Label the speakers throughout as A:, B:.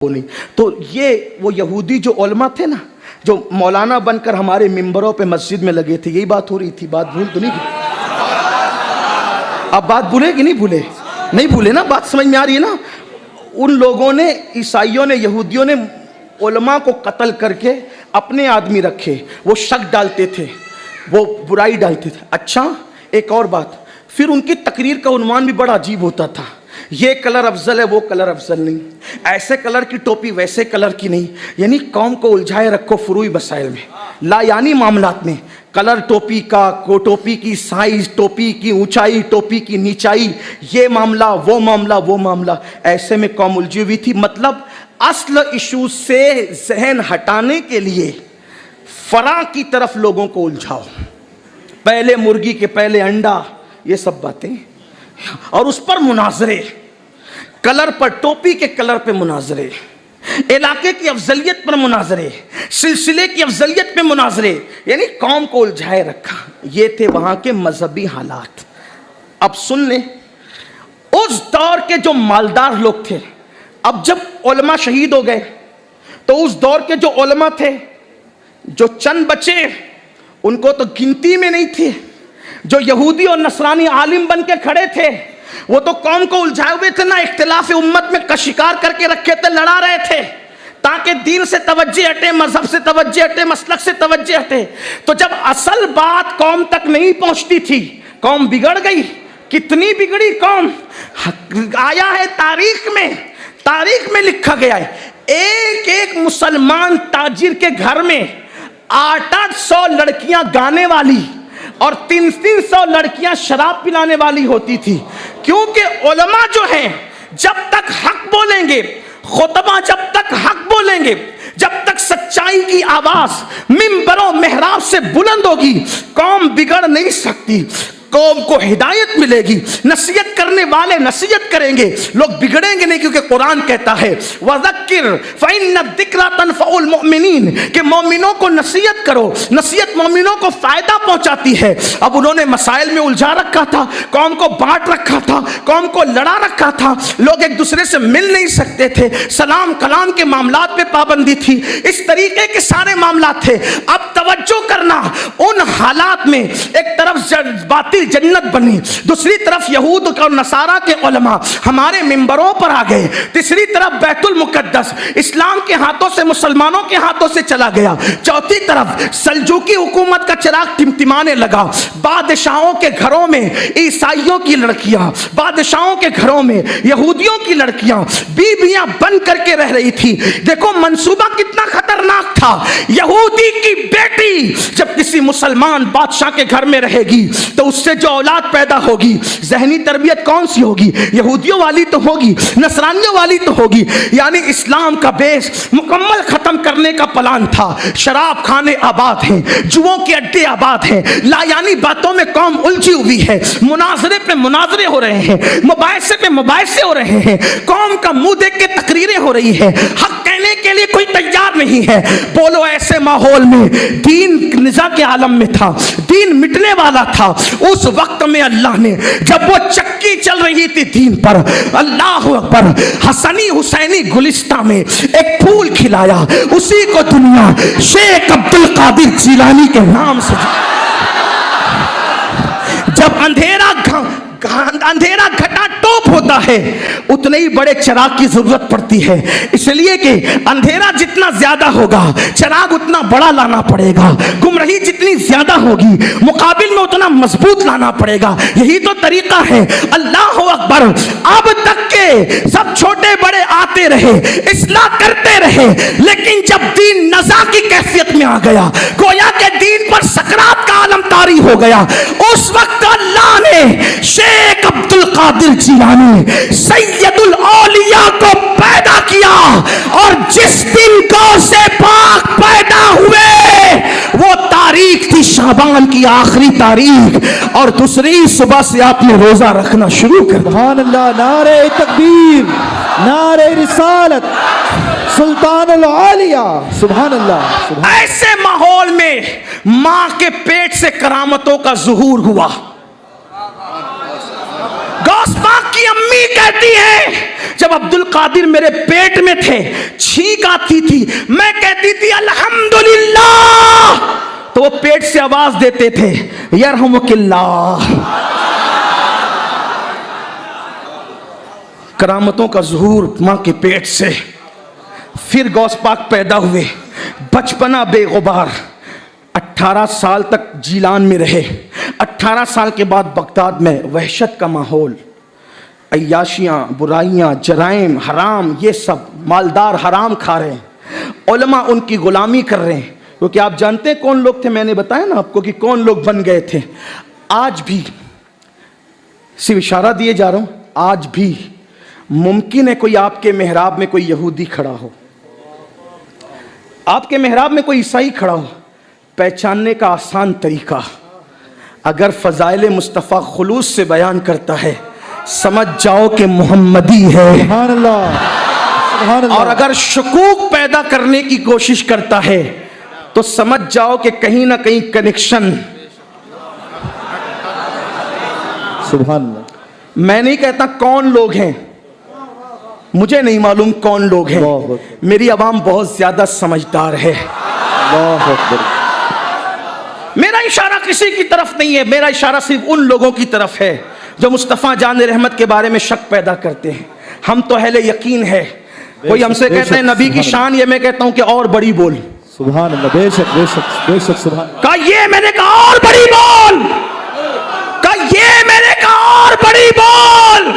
A: नहीं। तो ये वो यहूदी जो उलमा थे ना, जो मौलाना बनकर हमारे मिंबरों पे मस्जिद में लगे थे, यही बात हो रही थी। बात भूल तो नहीं की? अब बात भूले कि नहीं भूले? नहीं भूले ना, बात समझ में आ रही है ना। उन लोगों ने, ईसाइयों ने, यहूदियों ने उलमा को कत्ल करके अपने आदमी रखे। वो शक डालते थे, वो बुराई डालते थे। अच्छा, एक और बात, फिर उनकी तकरीर का उन्वान भी बड़ा अजीब होता था। ये कलर अफजल है, वो कलर अफजल नहीं, ऐसे कलर की टोपी वैसे कलर की नहीं। यानी कौम को उलझाए रखो फुरूई मसाइल में, ला यानी मामलात में। कलर टोपी का, को टोपी की साइज, टोपी की ऊंचाई, टोपी की नीचाई, ये मामला, वो मामला, वो मामला। ऐसे में कौम उलझी हुई थी। मतलब असल इशू से जहन हटाने के लिए फरा की तरफ लोगों को उलझाओ। पहले मुर्गी के पहले अंडा, ये सब बातें, और उस पर मुनाजरे, कलर पर, टोपी के कलर पे मुनाजरे, इलाके की अफजलियत पर मुनाजरे, सिलसिले की अफजलियत पे मुनाजरे, यानी कौम को उलझाए रखा। ये थे वहां के मजहबी हालात। अब सुन ले, उस दौर के जो मालदार लोग थे, अब जब उलमा शहीद हो गए तो उस दौर के जो उलमा थे, जो चंद बचे, उनको तो गिनती में नहीं थे। जो यहूदी और नसरानी आलिम बन के खड़े थे, वो तो कौम को उलझाए हुए थे ना, इख्तिलाफ उम्मत में का शिकार करके रखे थे, लड़ा रहे थे ताकि दीन से तवज्जो हटे, मजहब से तवज्जो हटे, मसलक से तवज्जो हटे। तो जब असल बात कौम तक नहीं पहुंचती थी, कौम बिगड़ गई। कितनी बिगड़ी कौम, आया है तारीख में लिखा गया है। एक एक मुसलमान ताजिर के घर में 800 लड़कियां गाने वाली और 300 लड़कियां शराब पिलाने वाली होती थी। क्योंकि उलमा जो हैं, जब तक हक बोलेंगे, खुतबा जब तक हक बोलेंगे, जब तक सच्चाई की आवाज मिंबरों मेहराब से बुलंद होगी, कौम बिगड़ नहीं सकती। कौम को हिदायत मिलेगी, नसीहत करने वाले नसीहत करेंगे, लोग बिगड़ेंगे नहीं। क्योंकि कुरान कहता है वज़क्किर फ़इन्न ज़िक्रा तनफ़उल मुमिनीन, कि मोमिनों को नसीहत करो, नसीहत मोमिनों को फायदा पहुंचाती है। अब उन्होंने मसाइल में उलझा रखा था, कौम को बांट रखा था, कौम को लड़ा रखा था, लोग एक दूसरे से मिल नहीं सकते थे, सलाम कलाम के मामलात पे पाबंदी थी, इस तरीके के सारे मामलात थे। अब तवज्जो करना, उन हालात में एक तरफ बाती जन्नत बनी, दूसरी तरफ यहूद और नसारा के उलमा हमारे मिंबरों पर आ गए, तीसरी तरफ बैतुल मुकद्दस इस्लाम के हाथों से, मुसलमानों के हाथों से चला गया, चौथी तरफ सल्जूकी हुकूमत का चिराग टिमटिमाने लगा। बादशाहों के घरों में ईसाइयों की लड़कियां, बादशाहों के घरों में यहूदियों की लड़कियां बीबियां बन करके रह रही थी। देखो मंसूबा कितना खतरनाक था। यहूदी की बेटी जब किसी मुसलमान बादशाह के घर में रहेगी तो उससे जो औलाद पैदा होगी, जहनी तरबियत कौन सी होगी? यहूदियों वाली तो होगी, नसरानियों वाली तो होगी। यानी इस्लाम का बेस मुकम्मल खत्म करने का प्लान था। शराब खाने आबाद हैं, जुओं के अड्डे आबाद हैं, लायानी बातों में कौम उलझी हुई है, मुनाजरे पे मुनाजरे हो रहे हैं, मुबाहिसे पे मुबाहिसे हो रहे हैं, कौम का मुंह देख के तकरीरें हो रही है, हक कहने के लिए कोई तैयार नहीं है। बोलो ऐसे माहौल में दीन निज़ा के आलम में था, दीन मिटने वाला था। उस वक्त में अल्लाह ने, जब वो चक्की चल रही थी दीन पर, अल्लाह अकबर, हसनी हुसैनी गुलिस्ता में एक फूल खिलाया, उसी को दुनिया शेख अब्दुल कादिर जिलानी के नाम से। जब अंधेरा घटा टोप होता है, उतने ही बड़े चिराग की जरूरत पड़ती है। इसलिए कि अंधेरा जितना ज्यादा होगा, चिराग उतना बड़ा लाना पड़ेगा। गुमराही जितनी ज्यादा होगी, मुकाबिल में उतना मजबूत लाना पड़ेगा। यही तो तरीका है। अल्लाह अकबर। अब तक के सब छोटे बड़े आते रहे, इस्लाह करते रहे, लेकिन जब दीन नज़ा की कैफियत में आ गया, गोया के दीन पर सकरात का आलम तारी हो गया, उस वक्त अल्लाह ने शेख अब्दुल कादिर जिलानी सैयदुल औलिया को पैदा किया। और जिस दिन गौ से पाक पैदा हुए, वो तारीख थी शाबान की आखिरी तारीख, और दूसरी सुबह से आपने रोजा रखना शुरू कर दिया।
B: सुभान अल्लाह, नारे तकबीर, नारे रिसालत, सुल्तानुल औलिया, सुभान अल्लाह।
A: ऐसे माहौल में मां के पेट से करामतों का ज़ुहूर हुआ। गौस पाक की अम्मी कहती है जब अब्दुल कादिर मेरे पेट में थे, छींक आती थी, मैं कहती थी अल्हम्दुलिल्लाह, तो वो पेट से आवाज देते थे यरहमुकिल्लाह। करामतों का ज़ुहूर मां के पेट से। फिर गौस पाक पैदा हुए, बचपना बेगुबार, 18 साल तक जीलान में रहे। 18 साल के बाद बगदाद में वहशत का माहौल, अय्याशियाँ, बुराइयाँ, जराइम, हराम, ये सब मालदार हराम खा रहे हैं, उलमा उनकी गुलामी कर रहे हैं। क्योंकि आप जानते हैं कौन लोग थे, मैंने बताया ना आपको कि कौन लोग बन गए थे। आज भी सिर्फ इशारा दिए जा रहा हूँ, आज भी मुमकिन है कोई आपके मेहराब में कोई यहूदी खड़ा हो, आपके मेहराब में कोई ईसाई खड़ा हो, पहचानने का आसान तरीका, अगर फजाइल मुस्तफ़ा खुलूस से बयान करता है समझ जाओ कि मोहम्मदी है।
B: सुभान अल्लाह, सुभान अल्लाह।
A: और अगर शकूक पैदा करने की कोशिश करता है तो समझ जाओ कि कहीं ना कहीं कनेक्शन।
B: सुभान अल्लाह।
A: मैं नहीं कहता कौन लोग हैं, मुझे नहीं मालूम कौन लोग हैं, मेरी आवाम बहुत ज्यादा समझदार है।
B: अल्लाह अकबर।
A: मेरा इशारा किसी की तरफ नहीं है, मेरा इशारा सिर्फ उन लोगों की तरफ है जो मुस्तफ़ा जान रहमत के बारे में शक पैदा करते हैं। हम तो अहले यकीन है। कोई हमसे कहते हैं नबी की शान, ये मैं कहता हूं कि और बड़ी बोल।
B: सुभान अल्लाह, बेशक बेशक बेशक। सुभान।
A: का ये मैंने कहा और बड़ी बोल, का ये मैंने कहा और बड़ी बोल।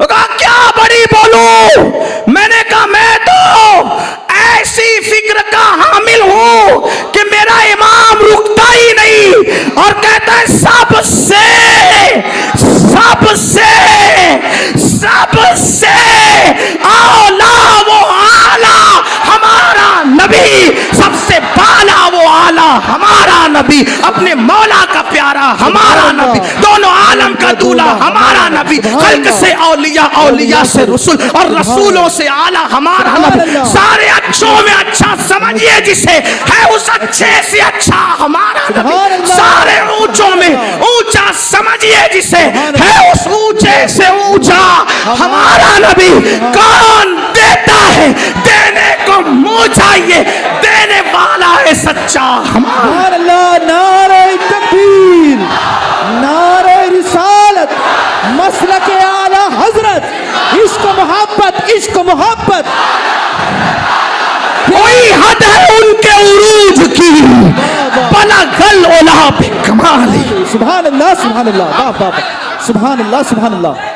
A: कहा क्या बड़ी बोलूं? मैंने कहा मैं तो ऐसी फिक्र का हामिल हूं कि मेरा इमाम रुकता ही नहीं और कहता है सबसे सबसे सबसे आला वो आला हमारा नबी, सबसे बाला वो आला हमारा नबी, अपने मौला का प्यारा हमारा नबी, दोनों आलम का दूल्हा हमारा नबी, खल्क से औलिया, औलिया से रसूल और रसूलों से आला हमारा नबी। सारे अच्छों में अच्छा समझिए जिसे, है उस अच्छे से अच्छा हमारा नबी। सारे ऊंचों में ऊंचा समझिए जिसे, है उस ऊंचे से ऊंचा हमारा नबी। कौन देता है, देने को मुंह चाहिए, देने वाला है सच्चा हमारा।
B: सुभान अल्लाह। नारे तकबीर, नारे रिसालत, मसलक आला हजरत, इश्क मोहब्बत, इश्क मोहब्बत।
A: कोई हद है उनके उरूज की, बला गल ओला पे कमाल।
B: सुभान अल्लाह, सुभान अल्लाह, वाह वाह, सुभान अल्लाह, सुभान अल्लाह।